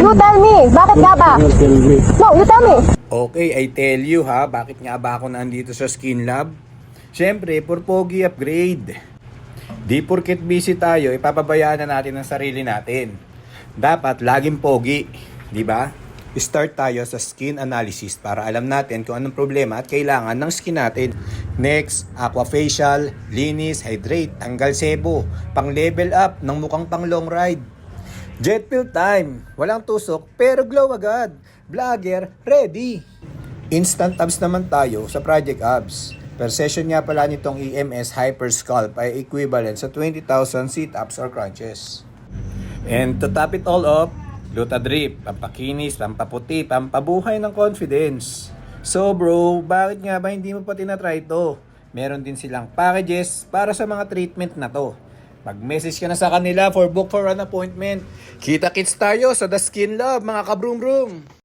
You tell me, bakit nga ba? No, you tell me. Okay, I tell you ha, bakit nga ba ako nandito sa Skin Lab? Siyempre, for Pogi upgrade. Di porket busy tayo, ipapabayaan na natin ang sarili natin. Dapat laging pogi, di ba? Start tayo sa skin analysis para alam natin kung anong problema at kailangan ng skin natin. Next, aquafacial, linis, hydrate, tanggal sebo, pang level up ng mukhang pang long ride. Jet pill time, walang tusok pero glow agad. Vlogger, ready. Instant abs naman tayo sa Project Abs. Per session nga pala nitong EMS Hyper Sculpt ay equivalent sa 20,000 sit-ups or crunches. And to top it all off, Lutadrip, pampakinis, pampaputi, pampabuhay ng confidence. So bro, bakit nga ba hindi mo pa tinatry ito? Meron din silang packages para sa mga treatment na to. Mag-message ka na sa kanila for book for an appointment. Kita-kits tayo sa The Skin Lab mga kabroom-broom.